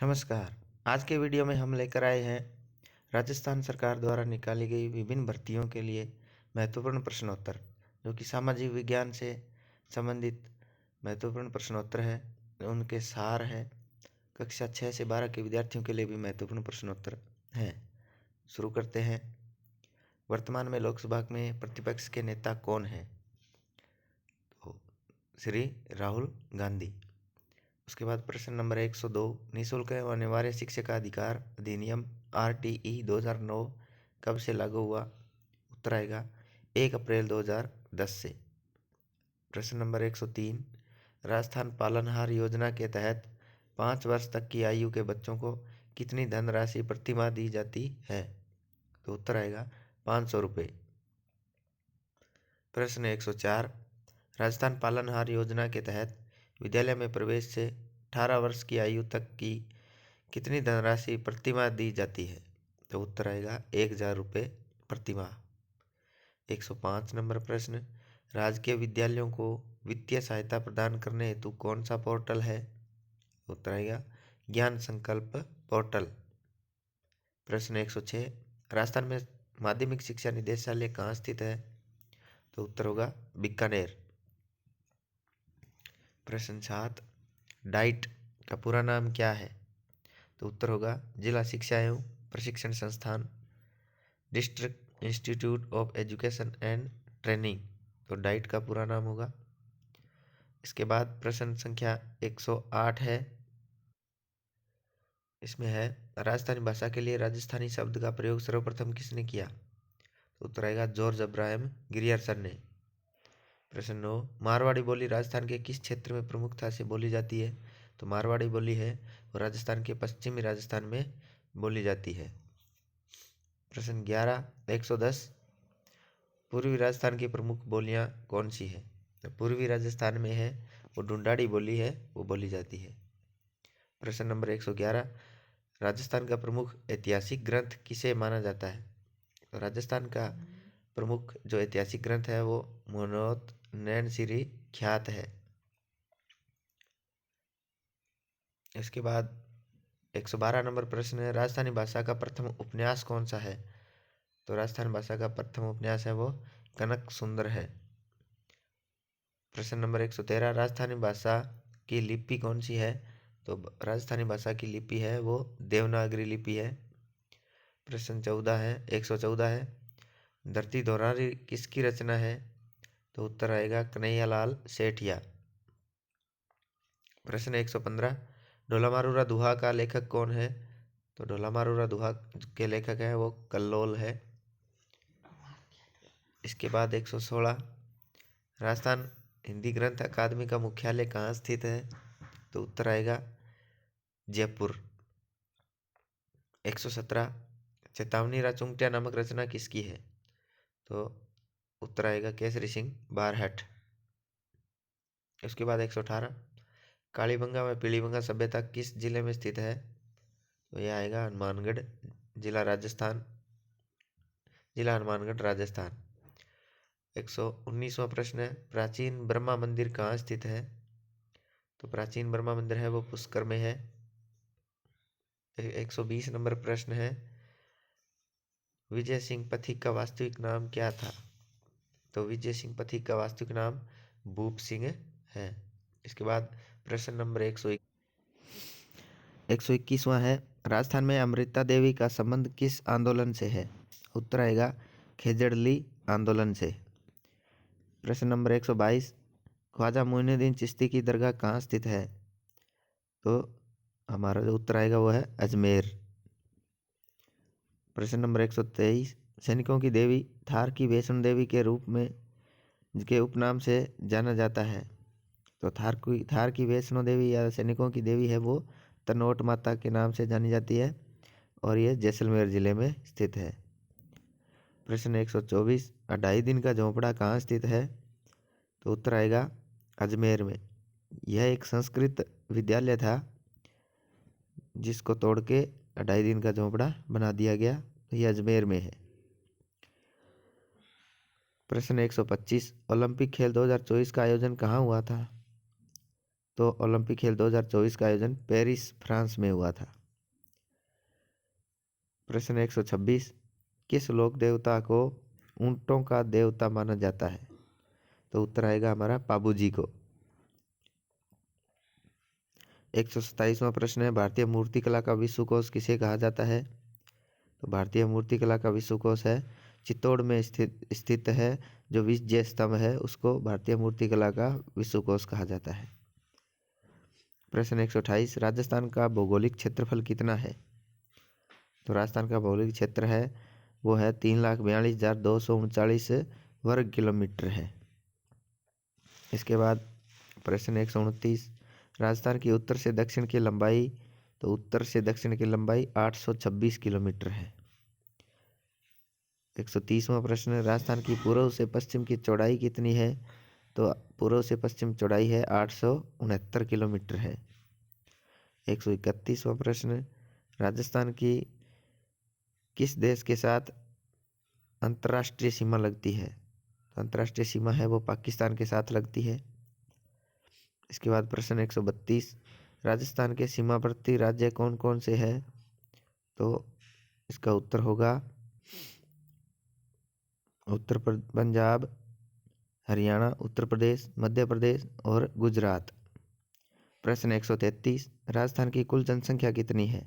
नमस्कार। आज के वीडियो में हम लेकर आए हैं राजस्थान सरकार द्वारा निकाली गई विभिन्न भर्तियों के लिए महत्वपूर्ण प्रश्नोत्तर, जो कि सामाजिक विज्ञान से संबंधित महत्वपूर्ण प्रश्नोत्तर है। उनके सार है। कक्षा 6 से 12 के विद्यार्थियों के लिए भी महत्वपूर्ण प्रश्नोत्तर हैं। शुरू करते हैं। वर्तमान में लोकसभा में प्रतिपक्ष के नेता कौन हैं? तो श्री राहुल गांधी। उसके बाद प्रश्न नंबर 102, निःशुल्क एवं अनिवार्य शिक्षा का अधिकार अधिनियम RTE 2009 कब से लागू हुआ? उत्तर आएगा 1 अप्रैल 2010 से। प्रश्न नंबर 103, राजस्थान पालनहार योजना के तहत 5 वर्ष तक की आयु के बच्चों को कितनी धनराशि प्रतिमाह दी जाती है? तो उत्तर आएगा 500 रुपये। प्रश्न 104, राजस्थान पालनहार योजना के तहत विद्यालय में प्रवेश से 18 वर्ष की आयु तक की कितनी धनराशि प्रतिमाह दी जाती है? तो उत्तर आएगा 1000 रुपये प्रतिमाह। 105 नंबर प्रश्न, राजकीय विद्यालयों को वित्तीय सहायता प्रदान करने हेतु कौन सा पोर्टल है? उत्तर आएगा ज्ञान संकल्प पोर्टल। प्रश्न 106, राजस्थान में माध्यमिक शिक्षा निदेशालय कहाँ स्थित है? तो उत्तर होगा बीकानेर। प्रश्न 7, डाइट का पूरा नाम क्या है? तो उत्तर होगा जिला शिक्षा एवं प्रशिक्षण संस्थान, district institute of education and training. तो डाइट का पूरा नाम होगा। इसके बाद प्रश्न संख्या 108 है। इसमें है, राजस्थानी भाषा के लिए राजस्थानी शब्द का प्रयोग सर्वप्रथम किसने किया? तो उत्तर आएगा जॉर्ज अब्राहम गिरियर्सन ने। प्रश्न 9, मारवाड़ी बोली राजस्थान के किस क्षेत्र में प्रमुखता से बोली जाती है? तो मारवाड़ी बोली है वो राजस्थान के पश्चिमी राजस्थान में बोली जाती है। प्रश्न 11, 110, पूर्वी राजस्थान की प्रमुख बोलियां कौन सी है? तो पूर्वी राजस्थान में है वो ढूंढाड़ी बोली है, वो बोली जाती है। प्रश्न नंबर 111, राजस्थान का प्रमुख ऐतिहासिक ग्रंथ किसे माना जाता है? तो राजस्थान का प्रमुख जो ऐतिहासिक ग्रंथ है वो मनोत नैन श्री ख्यात है। इसके बाद 112 नंबर प्रश्न है, राजस्थानी भाषा का प्रथम उपन्यास कौन सा है? तो राजस्थानी भाषा का प्रथम उपन्यास है वो कनक सुंदर है। प्रश्न नंबर 113, राजस्थानी भाषा की लिपि कौन सी है? तो राजस्थानी भाषा की लिपि है वो देवनागरी लिपि है। प्रश्न 14 है, 114 है, धरती धोरारी किसकी रचना है? तो उत्तर आएगा कन्हैयालाल सेठिया। प्रश्न 115, ढोला मारूरा दुहा का लेखक कौन है? तो ढोला मारूरा दुहा के लेखक है वो कल्लोल है। इसके बाद 116, राजस्थान हिंदी ग्रंथ अकादमी का मुख्यालय कहाँ स्थित है? तो उत्तर आएगा जयपुर। 117, चेतावनी राचुंगटिया नामक रचना किसकी है? तो उत्तर आएगा केसरी सिंह बारहट। उसके बाद 118, कालीबंगा व पीलीबंगा सभ्यता किस जिले में स्थित है? तो यह आएगा हनुमानगढ़ जिला राजस्थान, जिला हनुमानगढ़ राजस्थान। 119वां प्रश्न है, प्राचीन ब्रह्मा मंदिर कहाँ स्थित है? तो प्राचीन ब्रह्मा मंदिर है वो पुष्कर में है। 120 नंबर प्रश्न है, विजय सिंह पथिक का वास्तविक नाम क्या था? तो विजय सिंह पथिक का वास्तविक नाम भूप सिंह है। इसके बाद प्रश्न नंबर 121वां है, राजस्थान में अमृता देवी का संबंध किस आंदोलन से है? उत्तर आएगा खेजड़ली आंदोलन से। प्रश्न नंबर 122, ख्वाजा मोइनुद्दीन चिश्ती की दरगाह कहाँ स्थित है? तो हमारा जो उत्तर आएगा वो है अजमेर। प्रश्न नंबर 123, सैनिकों की देवी थार की वैष्णो देवी के रूप में के उपनाम से जाना जाता है। तो थार की वैष्णो देवी या सैनिकों की देवी है वो तनोट माता के नाम से जानी जाती है और ये जैसलमेर जिले में स्थित है। प्रश्न 124, 2.5 दिन का झोंपड़ा कहाँ स्थित है? तो उत्तर आएगा अजमेर में। यह एक संस्कृत विद्यालय था जिसको तोड़ के 2.5 दिन का झोंपड़ा बना दिया गया। यह अजमेर में है। प्रश्न 125, ओलंपिक खेल 2024 का आयोजन कहाँ हुआ था? तो ओलंपिक खेल 2024 का आयोजन पेरिस, फ्रांस में हुआ था। प्रश्न 126, किस लोक देवता को ऊंटों का देवता माना जाता है? तो उत्तर आएगा हमारा पाबूजी को। 127वां प्रश्न है, भारतीय मूर्तिकला का विश्वकोश किसे कहा जाता है? तो भारतीय मूर्तिकला का विश्वकोश है चित्तौड़ में स्थित है, जो विजय स्तंभ है उसको भारतीय मूर्तिकला का विश्वकोश कहा जाता है। प्रश्न 128, राजस्थान का भौगोलिक क्षेत्रफल कितना है? तो राजस्थान का भौगोलिक क्षेत्र है वो है 3,42,239 वर्ग किलोमीटर है। इसके बाद प्रश्न 129, राजस्थान की उत्तर से दक्षिण की लंबाई, तो उत्तर से दक्षिण की लंबाई 826 किलोमीटर है। 130वां प्रश्न, राजस्थान की पूर्व से पश्चिम की चौड़ाई कितनी है? तो पूर्व से पश्चिम चौड़ाई है 869 किलोमीटर है। 131वां प्रश्न, राजस्थान की किस देश के साथ अंतर्राष्ट्रीय सीमा लगती है? अंतर्राष्ट्रीय सीमा है वो पाकिस्तान के साथ लगती है। इसके बाद प्रश्न 132, राजस्थान के सीमावर्ती राज्य कौन कौन से हैं? तो इसका उत्तर होगा पंजाब, हरियाणा, उत्तर प्रदेश, मध्य प्रदेश और गुजरात। प्रश्न 133, राजस्थान की कुल जनसंख्या कितनी है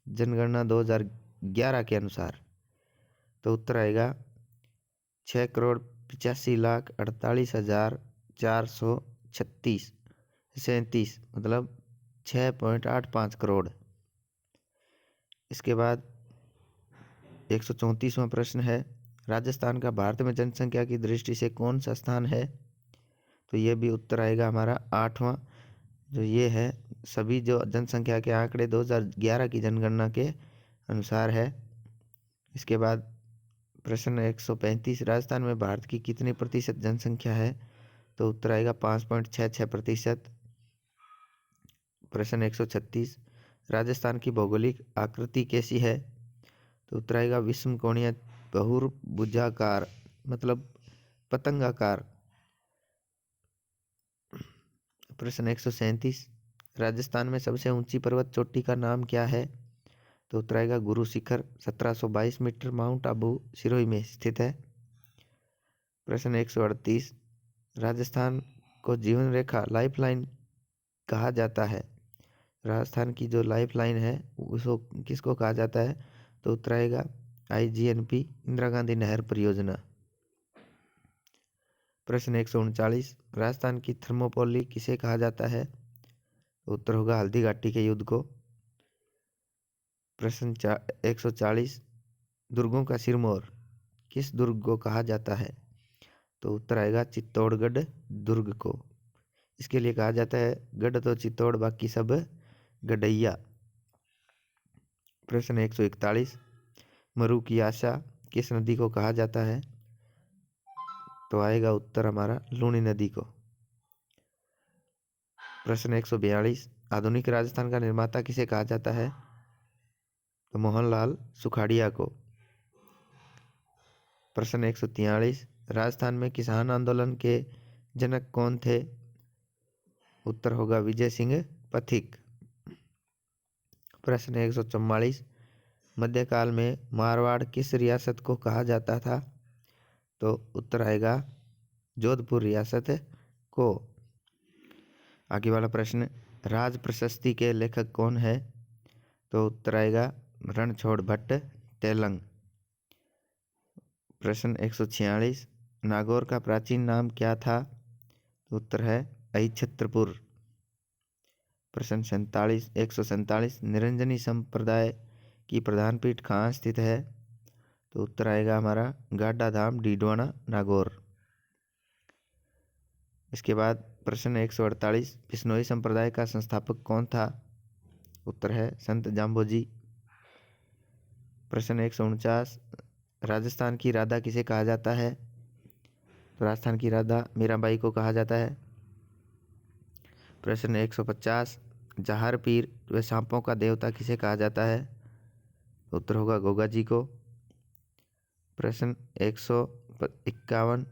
जनगणना 2011 के अनुसार? तो उत्तर आएगा 6,85,48,437, मतलब 6.85 करोड़। इसके बाद 134वां प्रश्न है, राजस्थान का भारत में जनसंख्या की दृष्टि से कौन सा स्थान है? तो ये भी उत्तर आएगा हमारा 8वां, जो ये है सभी जो जनसंख्या के आंकड़े 2011 की जनगणना के अनुसार है। इसके बाद प्रश्न 135, राजस्थान में भारत की कितनी प्रतिशत जनसंख्या है? तो उत्तर आएगा 5.66%। प्रश्न 136, राजस्थान की भौगोलिक आकृति कैसी है? तो उत्तर आएगा विषमकोणीय बहुभुजाकार, मतलब पतंगाकार। प्रश्न 137, राजस्थान में सबसे ऊंची पर्वत चोटी का नाम क्या है? तो उत्तर आएगा गुरु शिखर, 1722 मीटर, माउंट आबू सिरोही में स्थित है। प्रश्न 138, राजस्थान को जीवन रेखा लाइफलाइन कहा जाता है। राजस्थान की जो लाइफलाइन है उसको किसको कहा जाता है? तो उत्तर आएगा IGNP, इंदिरा गांधी नहर परियोजना। प्रश्न 139, राजस्थान की थर्मोपोली किसे कहा जाता है? उत्तर होगा हल्दी घाटी के युद्ध को। प्रश्न 140, दुर्गों का सिरमौर किस दुर्ग को कहा जाता है? तो उत्तर आएगा चित्तौड़गढ़ दुर्ग को। इसके लिए कहा जाता है गढ़ तो चित्तौड़ बाकी सब गढ़ैया। प्रश्न 141, मरु की आशा किस नदी को कहा जाता है? तो आएगा उत्तर हमारा लूनी नदी को। प्रश्न 142, आधुनिक राजस्थान का निर्माता किसे कहा जाता है? तो मोहनलाल सुखाड़िया को। प्रश्न 143, राजस्थान में किसान आंदोलन के जनक कौन थे? उत्तर होगा विजय सिंह पथिक। प्रश्न 144, मध्यकाल में मारवाड़ किस रियासत को कहा जाता था? तो उत्तर आएगा जोधपुर रियासत को। आगे वाला प्रश्न, राज प्रशस्ति के लेखक कौन है? तो उत्तर आएगा रणछोड़ भट्ट तेलंग। प्रश्न 146, नागौर का प्राचीन नाम क्या था? तो उत्तर है अहिच्छत्रपुर। प्रश्न 147, निरंजनी संप्रदाय की प्रधान पीठ कहाँ स्थित है? तो उत्तर आएगा हमारा गाडा धाम, डीडवाना, नागौर। इसके बाद प्रश्न 148, बिश्नोई संप्रदाय का संस्थापक कौन था? उत्तर है संत जाम्बोजी। प्रश्न 149, राजस्थान की राधा किसे कहा जाता है? तो राजस्थान की राधा मीराबाई को कहा जाता है। प्रश्न 150, जहार पीर व सांपों का देवता किसे कहा जाता है? उत्तर होगा गोगा जी को। प्रश्न 151,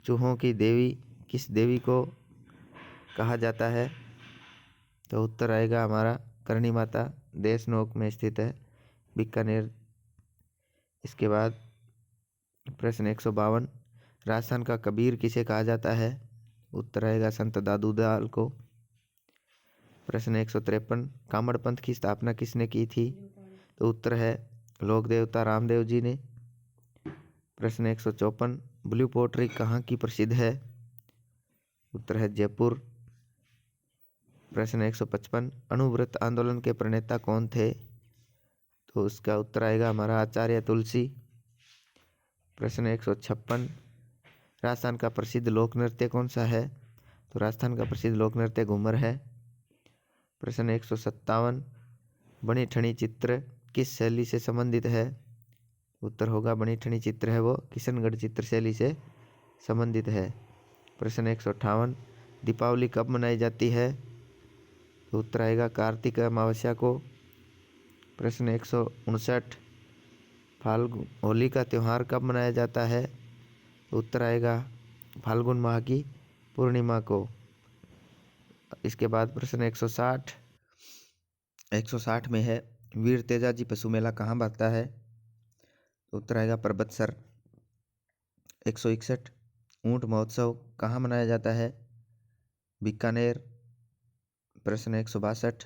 चूहों की देवी किस देवी को कहा जाता है? तो उत्तर आएगा हमारा करणी माता देशनोक में स्थित है, बीकानेर। इसके बाद प्रश्न 152, राजस्थान का कबीर किसे कहा जाता है? उत्तर आएगा संत दादूदाल को। प्रश्न 153, कामड़ पंथ की स्थापना किसने की थी? तो उत्तर है लोक देवता रामदेव जी ने। प्रश्न 154, ब्लू पोट्री कहाँ की प्रसिद्ध है? उत्तर है जयपुर। प्रश्न 155, अणुव्रत आंदोलन के प्रणेता कौन थे? तो उसका उत्तर आएगा हमारा आचार्य तुलसी। प्रश्न 156, राजस्थान का प्रसिद्ध लोक नृत्य कौन सा है? तो राजस्थान का प्रसिद्ध लोक नृत्य घूमर है। प्रश्न 157, बनी ठनी चित्र किस शैली से संबंधित है? उत्तर होगा बनी ठनी चित्र है वो किशनगढ़ चित्र शैली से संबंधित है। प्रश्न 158, दीपावली कब मनाई जाती है? तो उत्तर आएगा कार्तिक अमावस्या को। प्रश्न 159, फाल्गुन होली का त्यौहार कब मनाया जाता है? तो उत्तर आएगा फाल्गुन माह की पूर्णिमा को। इसके बाद प्रश्न 160 में है वीर तेजाजी पशु मेला कहाँ भरता है? तो उत्तर आएगा परबतसर। 161, ऊंट महोत्सव कहाँ मनाया जाता है? बीकानेर। प्रश्न 162,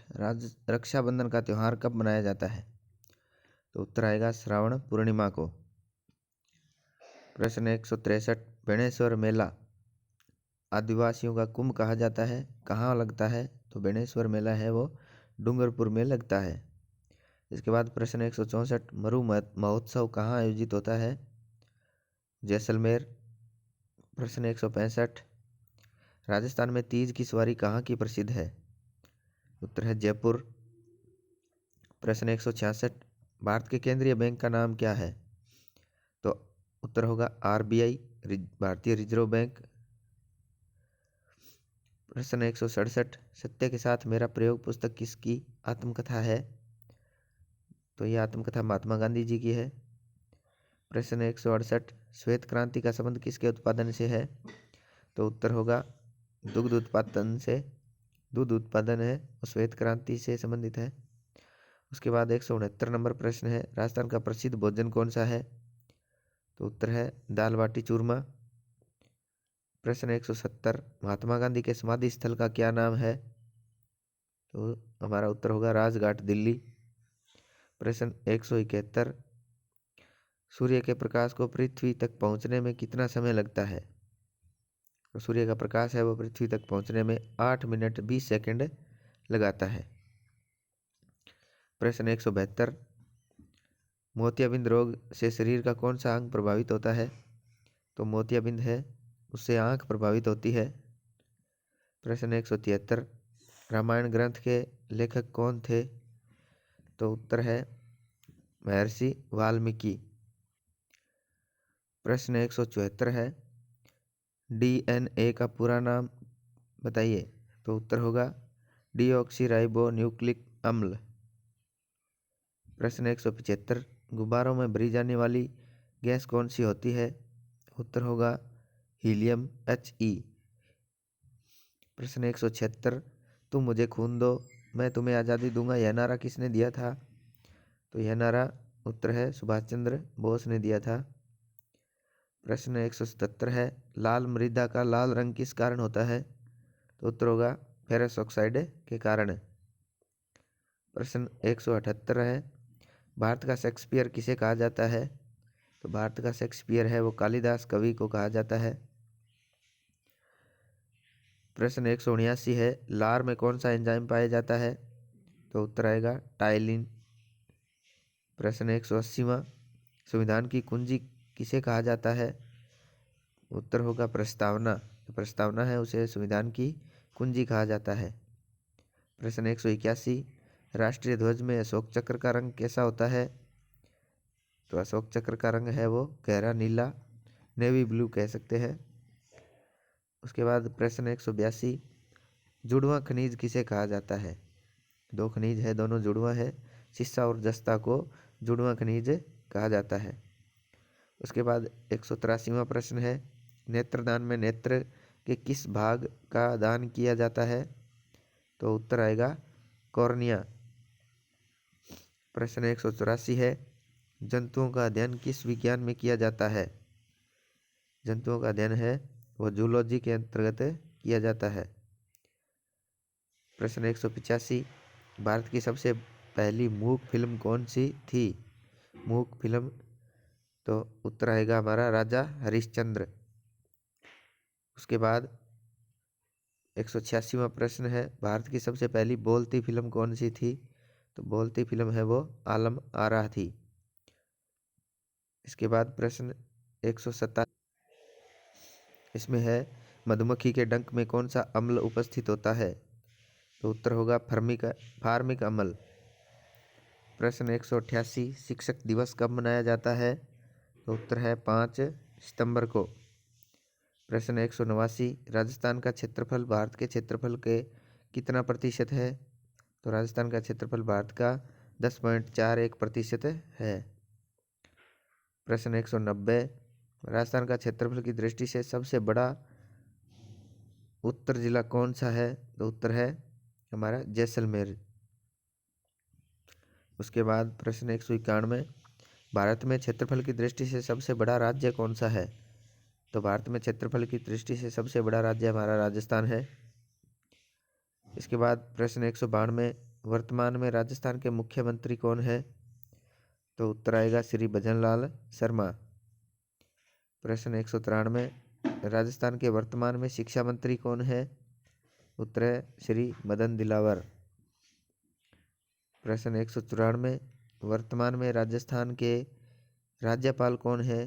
रक्षाबंधन का त्यौहार कब मनाया जाता है? तो उत्तर आएगा श्रावण पूर्णिमा को। प्रश्न 163, बेणेश्वर मेला आदिवासियों का कुंभ कहा जाता है, कहाँ लगता है? तो बेणेश्वर मेला है वो डूंगरपुर में लगता है। इसके बाद प्रश्न 164, मरु महोत्सव कहाँ आयोजित होता है? जैसलमेर। प्रश्न 165, राजस्थान में तीज की सवारी कहाँ की प्रसिद्ध है? उत्तर है जयपुर। प्रश्न 166, भारत के केंद्रीय बैंक का नाम क्या है? तो उत्तर होगा RBI, भारतीय रिजर्व बैंक। प्रश्न 167, सत्य के साथ मेरा प्रयोग पुस्तक किसकी आत्मकथा है? तो यह आत्मकथा महात्मा गांधी जी की है। प्रश्न 168, श्वेत क्रांति का संबंध किसके उत्पादन से है? तो उत्तर होगा दुग्ध उत्पादन से। दूध उत्पादन है वो श्वेत क्रांति से संबंधित है। उसके बाद 169 नंबर प्रश्न है राजस्थान का प्रसिद्ध भोजन कौन सा है? तो उत्तर है दाल बाटी चूरमा। प्रश्न 170, महात्मा गांधी के समाधि स्थल का क्या नाम है? तो हमारा उत्तर होगा राजघाट दिल्ली। प्रश्न 171, सूर्य के प्रकाश को पृथ्वी तक पहुंचने में कितना समय लगता है? तो सूर्य का प्रकाश है वो पृथ्वी तक पहुंचने में 8 मिनट 20 सेकंड लगाता है। प्रश्न 172, मोतियाबिंद रोग से शरीर का कौन सा अंग प्रभावित होता है? तो मोतियाबिंद है उससे आंख प्रभावित होती है। प्रश्न 173, रामायण ग्रंथ के लेखक कौन थे? तो उत्तर है महर्षि वाल्मीकि। प्रश्न 174 है DNA का पूरा नाम बताइए। तो उत्तर होगा डीऑक्सीराइबो न्यूक्लिक अम्ल। प्रश्न 175, गुब्बारों में भरी जाने वाली गैस कौन सी होती है? उत्तर होगा हीलियम He। प्रश्न 176, तुम मुझे खून दो मैं तुम्हें आज़ादी दूंगा यह नारा किसने दिया था? तो यह नारा उत्तर है सुभाष चंद्र बोस ने दिया था। प्रश्न 177 है लाल मृदा का लाल रंग किस कारण होता है? तो उत्तर होगा फेरस ऑक्साइड के कारण। प्रश्न 178 है भारत का शेक्सपियर किसे कहा जाता है? तो भारत का शेक्सपियर है वो कालिदास कवि को कहा जाता है। प्रश्न 179 है लार में कौन सा एंजाइम पाया जाता है? तो उत्तर आएगा टाइलिन। प्रश्न 180वां, संविधान की कुंजी किसे कहा जाता है? उत्तर होगा प्रस्तावना। प्रस्तावना है उसे संविधान की कुंजी कहा जाता है। प्रश्न 181, राष्ट्रीय ध्वज में अशोक चक्र का रंग कैसा होता है? तो अशोक चक्र का रंग है वो गहरा नीला, नेवी ब्लू कह सकते हैं। उसके बाद प्रश्न 182, जुड़वा खनिज किसे कहा जाता है? दो खनिज है दोनों जुड़वा है, सिस्सा और जस्ता को जुड़वा खनिज कहा जाता है। उसके बाद 183वां प्रश्न है नेत्रदान में नेत्र के किस भाग का दान किया जाता है? तो उत्तर आएगा कॉर्निया। प्रश्न 184 है, जंतुओं का अध्ययन किस विज्ञान में किया जाता है? जंतुओं का अध्ययन है वो जूलॉजी के अंतर्गत किया जाता है। प्रश्न 185, भारत की सबसे पहली मूक फिल्म कौन सी थी? मूक फिल्म, तो उत्तर आएगा हमारा राजा हरिश्चंद्र। उसके बाद 186वां प्रश्न है, भारत की सबसे पहली बोलती फिल्म कौन सी थी? तो बोलती फिल्म है वो आलम आरा थी। इसके बाद प्रश्न 187, इसमें है मधुमक्खी के डंक में कौन सा अम्ल उपस्थित होता है? तो उत्तर होगा फार्मिक अम्ल। प्रश्न 188, शिक्षक दिवस कब मनाया जाता है? तो उत्तर है 5 सितंबर को। प्रश्न 189, राजस्थान का क्षेत्रफल भारत के क्षेत्रफल के कितना प्रतिशत है? तो राजस्थान का क्षेत्रफल भारत का 10.41% है। प्रश्न 190, राजस्थान का क्षेत्रफल की दृष्टि से सबसे बड़ा उत्तर जिला कौन सा है? तो उत्तर है हमारा जैसलमेर। उसके बाद प्रश्न 191, भारत में क्षेत्रफल की दृष्टि से सबसे बड़ा राज्य कौन सा है? तो भारत में क्षेत्रफल की दृष्टि से सबसे बड़ा राज्य हमारा राजस्थान है। इसके बाद प्रश्न 192, वर्तमान में राजस्थान के मुख्यमंत्री कौन है? तो उत्तर आएगा श्री भजनलाल शर्मा। प्रश्न 193, राजस्थान के वर्तमान में शिक्षा मंत्री कौन है? उत्तर है श्री मदन दिलावर। प्रश्न 194, वर्तमान में राजस्थान के राज्यपाल कौन है?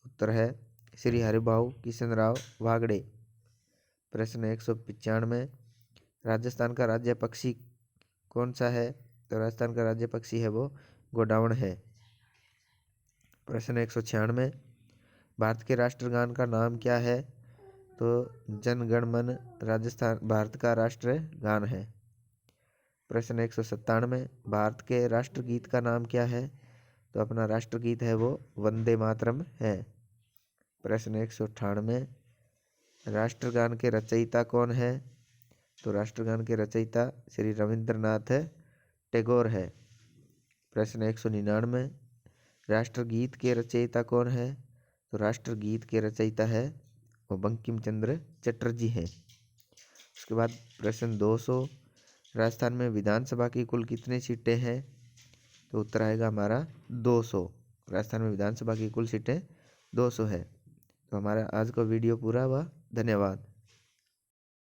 उत्तर है श्री हरिभाऊ किशन राव वागड़े। प्रश्न 195, राजस्थान का राज्य पक्षी कौन सा है? तो राजस्थान का राज्य पक्षी है वो गोडावण है। प्रश्न 196, भारत के राष्ट्रगान का नाम क्या है? तो जन गण मन राजस्थान भारत का राष्ट्र गान है। प्रश्न 197, भारत के राष्ट्रगीत का नाम क्या है? तो अपना राष्ट्रगीत है वो वंदे मातरम है। प्रश्न 198, राष्ट्रगान के रचयिता कौन है? तो राष्ट्रगान के रचयिता श्री रविंद्रनाथ टैगोर है। प्रश्न 199, राष्ट्रगीत के रचयिता कौन है? तो राष्ट्रगीत के रचयिता है वो बंकिम चंद्र चटर्जी हैं। उसके बाद प्रश्न 200, राजस्थान में विधानसभा की कुल कितनी सीटें हैं? तो उत्तर आएगा हमारा 200। राजस्थान में विधानसभा की कुल सीटें 200 है। तो हमारा आज का वीडियो पूरा हुआ। धन्यवाद।